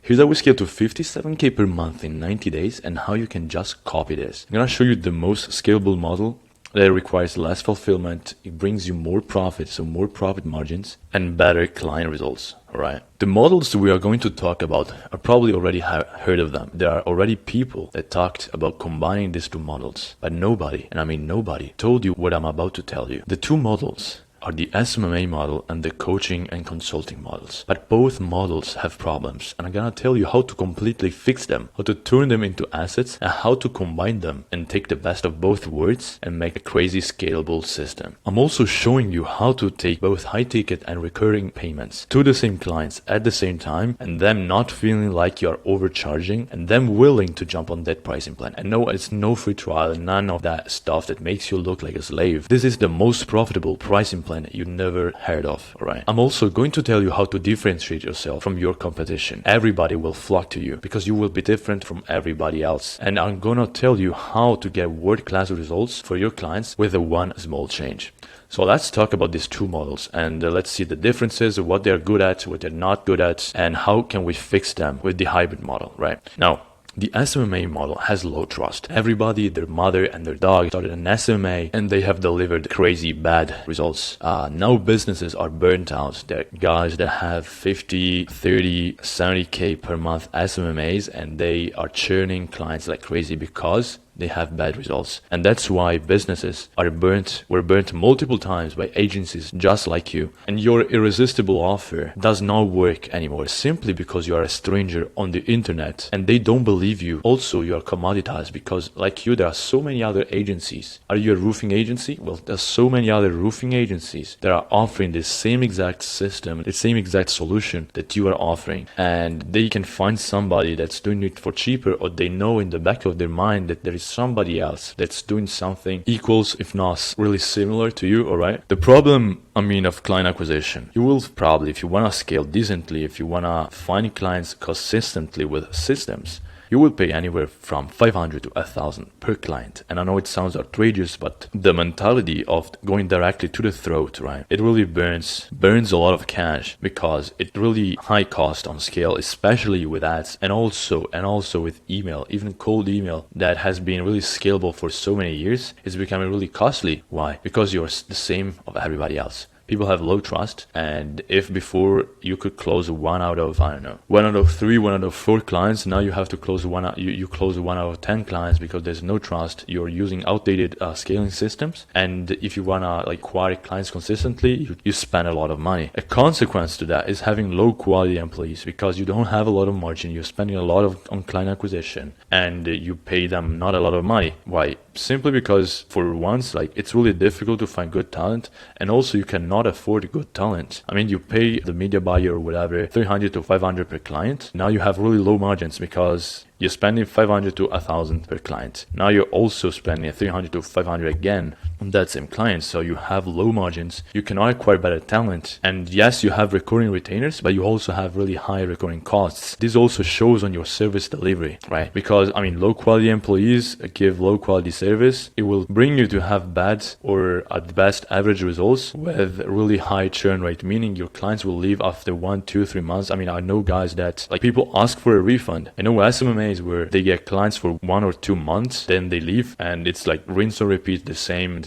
Here's how we scale to 57K per month in 90 days and how you can just copy this. I'm gonna show you the most scalable model that requires less fulfillment. It brings you more profit, so more profit margins and better client results. All right. The models we are going to talk about are probably already heard of them. There are already people that talked about combining these two models, but nobody, and I mean nobody, told you what I'm about to tell you. The two models are the SMMA model and the coaching and consulting models. But both models have problems, and I'm gonna tell you how to completely fix them, how to turn them into assets, and how to combine them and take the best of both worlds and make a crazy scalable system. I'm also showing you how to take both high ticket and recurring payments to the same clients at the same time, and them not feeling like you're overcharging, and them willing to jump on that pricing plan. And no, it's no free trial and none of that stuff that makes you look like a slave. This is the most profitable pricing plan you never heard of, alright? I'm also going to tell you how to differentiate yourself from your competition. Everybody will flock to you because you will be different from everybody else. And I'm gonna tell you how to get world-class results for your clients with a one small change. So let's talk about these two models and let's see the differences, what they're good at, what they're not good at, and how can we fix them with the hybrid model, right? Now, the SMMA model has low trust. Everybody, their mother and their dog started an SMMA and they have delivered crazy bad results. Now businesses are burnt out. There are guys that have 50, 30, 70K per month SMMAs and they are churning clients like crazy because they have bad results. And that's why businesses were burnt multiple times by agencies just like you. And your irresistible offer does not work anymore simply because you are a stranger on the internet and they don't believe you. Also, you are commoditized because like you, there are so many other agencies. Are you a roofing agency? Well, there's so many other roofing agencies that are offering the same exact system, the same exact solution that you are offering. And they can find somebody that's doing it for cheaper, or they know in the back of their mind that there is somebody else that's doing something equals, if not really similar to you, alright? The problem, of client acquisition, you will probably, if you want to scale decently, if you want to find clients consistently with systems, you will pay anywhere from 500 to 1,000 per client. And I know it sounds outrageous, but the mentality of going directly to the throat, right? It really burns a lot of cash because it really high cost on scale, especially with ads and also with email, even cold email that has been really scalable for so many years is becoming really costly. Why? Because you're the same of everybody else. People have low trust, and if before you could close one out of 3, 1 out of 4 clients, now you have to close you close 1 out of 10 clients because there's no trust. You're using outdated scaling systems, and if you wanna acquire clients consistently, you spend a lot of money. A consequence to that is having low quality employees because you don't have a lot of margin. You're spending a lot on client acquisition, and you pay them not a lot of money. Why? Simply because for once, it's really difficult to find good talent, and also you cannot afford good talent. You pay the media buyer or whatever 300 to 500 per client. Now you have really low margins because you're spending 500 to 1,000 per client. Now you're also spending 300 to 500 again on that same client. So you have low margins. You cannot acquire better talent. And yes, you have recurring retainers, but you also have really high recurring costs. This also shows on your service delivery, right? Because, low quality employees give low quality service. It will bring you to have bad or at best average results with really high churn rate, meaning your clients will leave after 1, 2, 3 months. I know guys that people ask for a refund. I know SMMA where they get clients for 1 or 2 months, then they leave, and it's rinse or repeat the same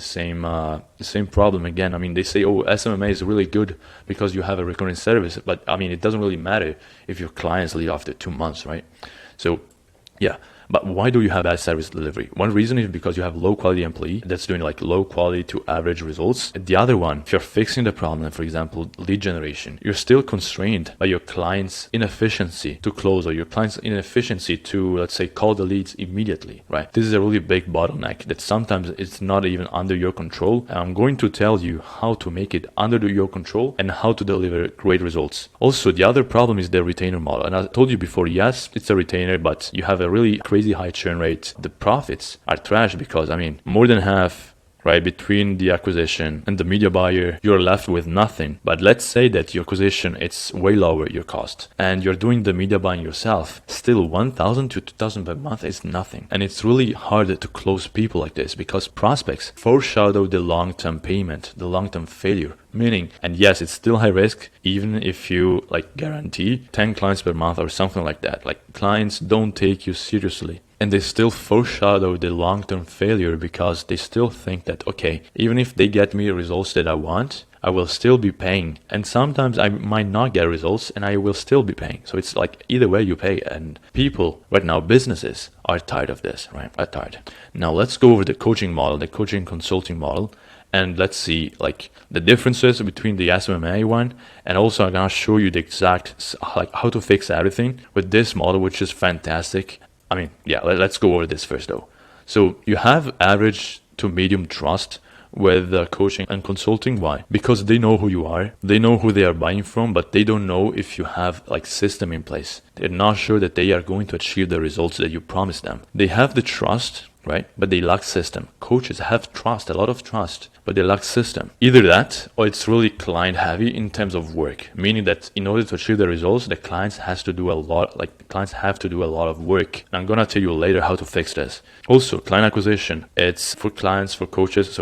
problem again. They say, oh, SMMA is really good because you have a recurring service, but it doesn't really matter if your clients leave after 2 months, right? So yeah. But why do you have bad service delivery? One reason is because you have low quality employee that's doing low quality to average results. The other one, if you're fixing the problem, for example, lead generation, you're still constrained by your client's inefficiency to close or your client's inefficiency to, let's say, call the leads immediately, right? This is a really big bottleneck that sometimes it's not even under your control. And I'm going to tell you how to make it under your control and how to deliver great results. Also, the other problem is the retainer model. And I told you before, yes, it's a retainer, but you have a really crazy high churn rate. The profits are trash because more than half right? Between the acquisition and the media buyer, you're left with nothing. But let's say that your acquisition, it's way lower, your cost, and you're doing the media buying yourself. Still, 1,000 to 2,000 per month is nothing. And it's really hard to close people like this because prospects foreshadow the long-term payment, the long-term failure. Meaning, and yes, it's still high risk, even if you like guarantee 10 clients per month or something like that. Like, clients don't take you seriously. And they still foreshadow the long-term failure because they still think that, okay, even if they get me results that I want, I will still be paying. And sometimes I might not get results and I will still be paying. So it's like either way you pay. And people right now, businesses are tired of this, right? Are tired. Now let's go over the coaching model, the coaching consulting model. And let's see like the differences between the SMMA one, and also I'm gonna show you the exact like how to fix everything with this model, which is fantastic. I mean, yeah, let's go over this first though. So you have average to medium trust with coaching and consulting. Why? Because they know who you are, they know who they are buying from, but they don't know if you have like system in place. They're not sure that they are going to achieve the results that you promised them. They have the trust, right? But they lack system. Coaches have trust, a lot of trust, but they lack system. Either that, or it's really client heavy in terms of work, meaning that in order to achieve the results, the clients have to do a lot of work. And I'm gonna tell you later how to fix this. Also, client acquisition, it's for coaches,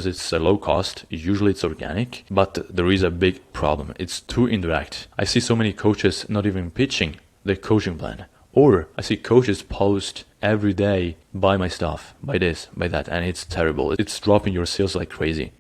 it's a low cost. Usually it's organic, but there is a big problem. It's too indirect. I see so many coaches not even pitching their coaching plan. Or I see coaches post every day, buy my stuff, buy this, buy that, and it's terrible. It's dropping your sales like crazy.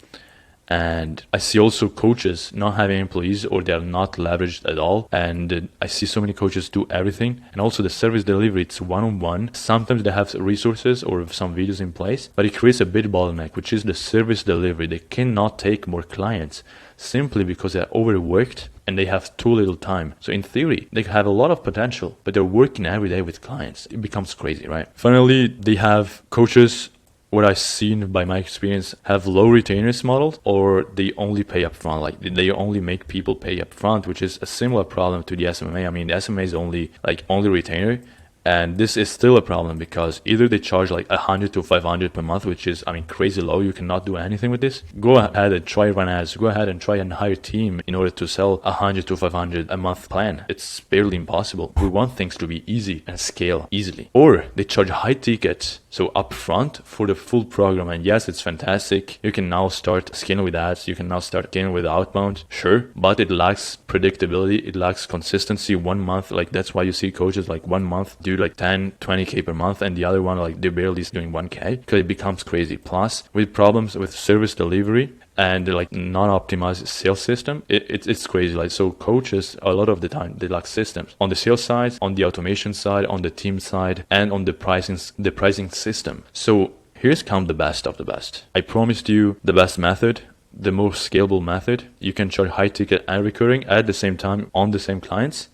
And I see also coaches not having employees, or they're not leveraged at all. And I see so many coaches do everything. And also the service delivery, it's one-on-one. Sometimes they have resources or some videos in place, but it creates a big bottleneck, which is the service delivery. They cannot take more clients simply because they're overworked and they have too little time. So in theory, they have a lot of potential, but they're working every day with clients. It becomes crazy, right? Finally, they have coaches, what I've seen by my experience, have low retainers models, or they only pay up front. Like they only make people pay up front, which is a similar problem to the SMMA. I mean, the SMMA is only retainer. And this is still a problem because either they charge like 100 to 500 per month, which is, I mean, crazy low. You cannot do anything with this. Go ahead and try run ads. Go ahead and try and hire a team in order to sell 100 to 500 a month plan. It's barely impossible. We want things to be easy and scale easily. Or they charge high tickets, so upfront for the full program. And yes, it's fantastic. You can now start scaling with ads. You can now start scaling with outbound. Sure, but it lacks predictability. It lacks consistency. 1 month, like that's why you see coaches like 1 month do like 10, 20K per month, and the other one like they're barely doing 1K, because it becomes crazy. Plus, with problems with service delivery and like non-optimized sales system, it's crazy. Like, so coaches a lot of the time they lack systems on the sales side, on the automation side, on the team side, and on the pricing system. So here's come the best of the best. I promised you the best method, the most scalable method. You can charge high ticket and recurring at the same time on the same clients,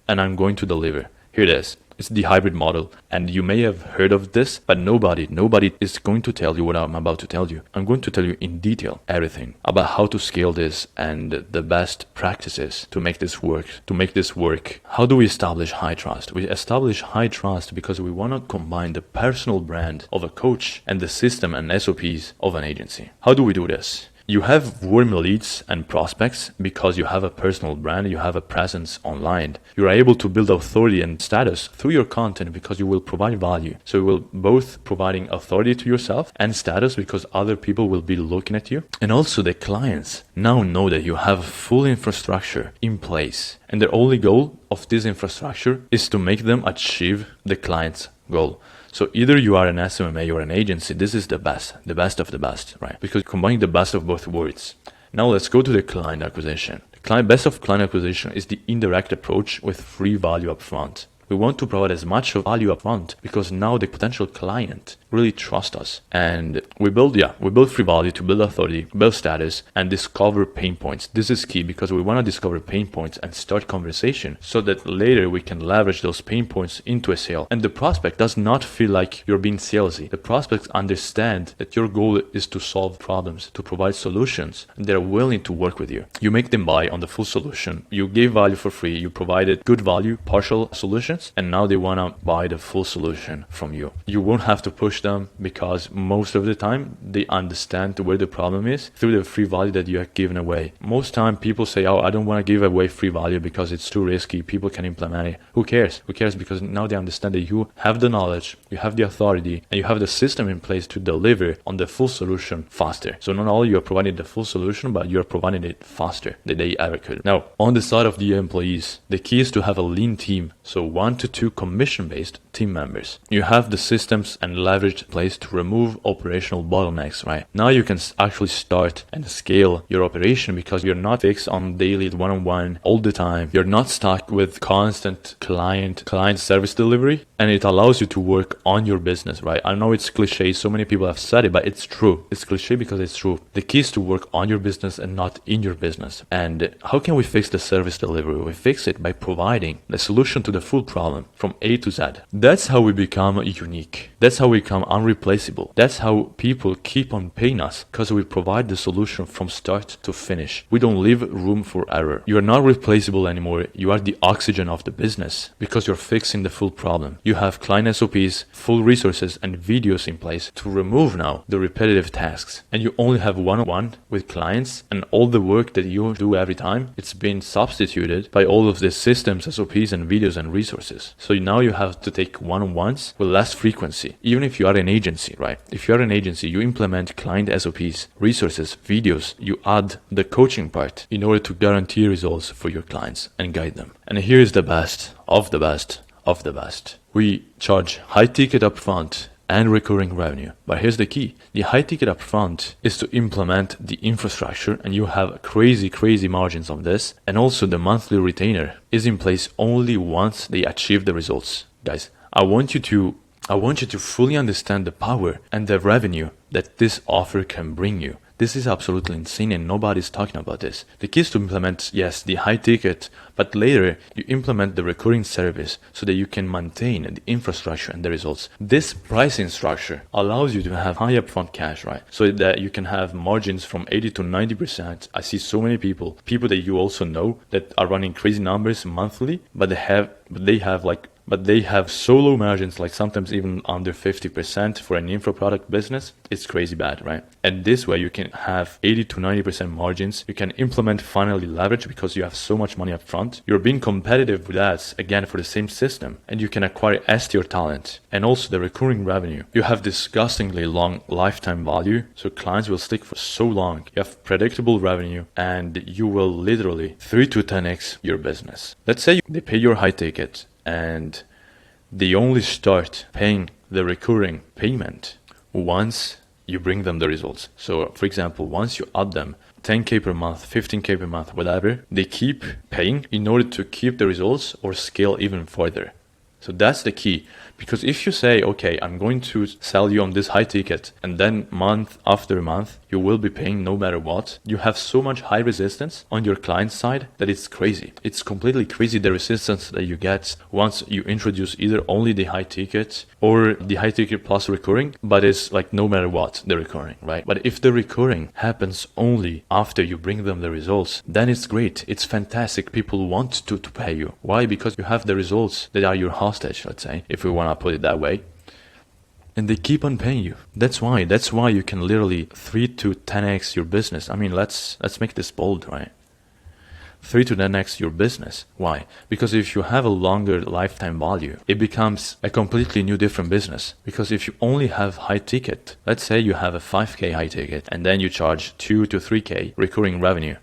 and I'm going to deliver. Here it is. It's the hybrid model, and you may have heard of this, but nobody is going to tell you what I'm about to tell you. I'm going to tell you in detail everything about how to scale this and the best practices to make this work. How do we establish high trust? We establish high trust because we want to combine the personal brand of a coach and the system and SOPs of an agency. How do we do this? You have warm leads and prospects because you have a personal brand, you have a presence online. You are able to build authority and status through your content because you will provide value. So you will both providing authority to yourself and status because other people will be looking at you. And also the clients now know that you have a full infrastructure in place. And the only goal of this infrastructure is to make them achieve the client's goal. So either you are an SMMA or an agency, this is the best of the best, right? Because combining the best of both worlds. Now let's go to the client acquisition. The best of client acquisition is the indirect approach with free value upfront. We want to provide as much value upfront because now the potential client really trusts us. And we build free value to build authority, build status, and discover pain points. This is key because we want to discover pain points and start conversation so that later we can leverage those pain points into a sale. And the prospect does not feel like you're being salesy. The prospects understand that your goal is to solve problems, to provide solutions, and they're willing to work with you. You make them buy on the full solution. You gave value for free. You provided good value, partial solutions, minutes, and now they want to buy the full solution from you. You won't have to push them because most of the time they understand where the problem is through the free value that you have given away. Most time people say, oh, I don't want to give away free value because it's too risky, people can implement it. Who cares? Who cares? Because now they understand that you have the knowledge, you have the authority, and you have the system in place to deliver on the full solution faster. So not only you're providing the full solution, but you're providing it faster than they ever could. Now, on the side of the employees, the key is to have a lean team. So 1 to 2 commission-based team members. You have the systems and leverage in place to remove operational bottlenecks, right? Now you can actually start and scale your operation because you're not fixed on daily one-on-one all the time. You're not stuck with constant client service delivery, and it allows you to work on your business, right? I know it's cliche, so many people have said it, but it's true. It's cliche because it's true. The key is to work on your business and not in your business. And how can we fix the service delivery? We fix it by providing the solution to the full problem from A to Z. That's how we become unique. That's how we become unreplaceable. That's how people keep on paying us, because we provide the solution from start to finish. We don't leave room for error. You are not replaceable anymore. You are the oxygen of the business because you're fixing the full problem. You have client SOPs, full resources, and videos in place to remove now the repetitive tasks. And you only have one-on-one with clients, and all the work that you do every time, it's been substituted by all of the systems, SOPs, and videos and resources. So now you have to take one-on-ones with less frequency. Even if you are an agency, right? If you are an agency, you implement client SOPs, resources, videos, you add the coaching part in order to guarantee results for your clients and guide them. And here is the best of the best of the best. We charge high ticket upfront and recurring revenue. But here's the key. The high ticket upfront is to implement the infrastructure, and you have crazy margins on this. And also the monthly retainer is in place only once they achieve the results. Guys, I want you to fully understand the power and the revenue that this offer can bring you. This is absolutely insane and nobody's talking about this. The key is to implement, yes, the high ticket, but later you implement the recurring service so that you can maintain the infrastructure and the results. This pricing structure allows you to have high upfront cash, right? So that you can have margins from 80 to 90%. I see so many people that you also know that are running crazy numbers monthly, but they have so low margins, like sometimes even under 50% for an info product business. It's crazy bad, right? And this way you can have 80 to 90% margins. You can implement finally leverage because you have so much money up front. You're being competitive with ads, again, for the same system. And you can acquire STR talent and also the recurring revenue. You have disgustingly long lifetime value. So clients will stick for so long. You have predictable revenue and you will literally 3 to 10x your business. Let's say they pay your high ticket and they only start paying the recurring payment once you bring them the results. So for example, once you add them 10K per month, 15K per month, whatever, they keep paying in order to keep the results or scale even further. So that's the key. Because if you say, okay, I'm going to sell you on this high ticket, and then month after month, you will be paying no matter what, you have so much high resistance on your client side that it's crazy. It's completely crazy, the resistance that you get once you introduce either only the high ticket or the high ticket plus recurring, but it's like no matter what, the recurring, right? But if the recurring happens only after you bring them the results, then it's great. It's fantastic. People want to pay you. Why? Because you have the results that are your hostage, let's say, if we want to put it that way. And they keep on paying you. That's why you can literally 3 to 10x your business. I mean, let's make this bold, right? 3 to 10x your business. Why? Because if you have a longer lifetime value, it becomes a completely new different business. Because if you only have high ticket, let's say you have a 5K high ticket and then you charge 2 to 3K recurring revenue,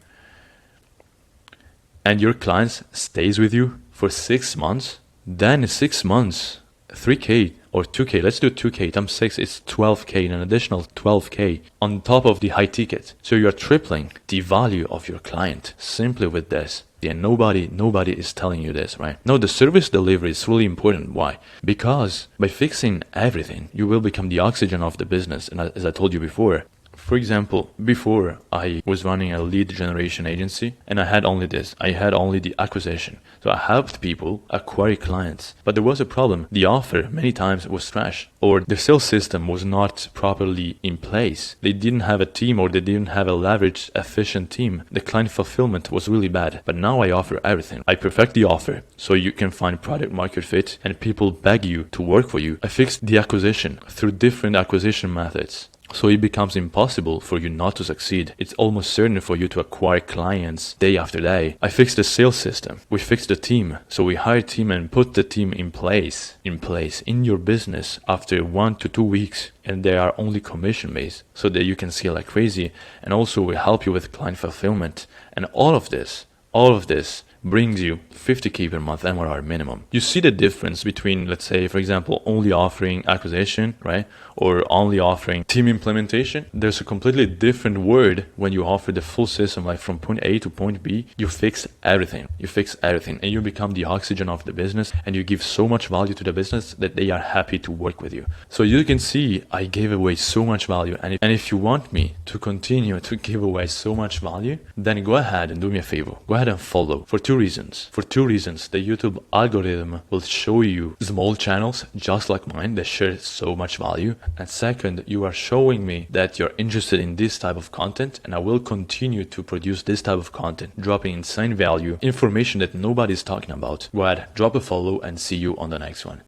and your clients stays with you for 6 months, then in 6 months, 3K or 2K, let's do 2K times 6 is 12K, an additional 12K on top of the high ticket. So you're tripling the value of your client simply with this. And nobody is telling you this, right? No, the service delivery is really important. Why? Because by fixing everything, you will become the oxygen of the business. And as I told you before, For example, before I was running a lead generation agency and I had only this. I had only the acquisition. So I helped people acquire clients. But there was a problem. The offer many times was trash, or the sales system was not properly in place. They didn't have a team, or they didn't have a leveraged, efficient team. The client fulfillment was really bad. But now I offer everything. I perfect the offer so you can find product market fit and people beg you to work for you. I fixed the acquisition through different acquisition methods. So it becomes impossible for you not to succeed. It's almost certain for you to acquire clients day after day. I fixed the sales system. We fixed the team. So we hired a team and put the team in place in your business after 1 to 2 weeks. And they are only commission based so that you can scale like crazy. And also we help you with client fulfillment. And all of this brings you 50K per month MRR minimum. You see the difference between, let's say, for example, only offering acquisition, right? Or only offering team implementation. There's a completely different word when you offer the full system, like from point A to point B. You fix everything. And you become the oxygen of the business, and you give so much value to the business that they are happy to work with you. So you can see I gave away so much value. And if you want me to continue to give away so much value, then go ahead and do me a favor. Go ahead and follow for two reasons. The YouTube algorithm will show you small channels just like mine that share so much value. And second, you are showing me that you're interested in this type of content, and I will continue to produce this type of content, dropping insane value, information that nobody's talking about. Go ahead, drop a follow, and see you on the next one.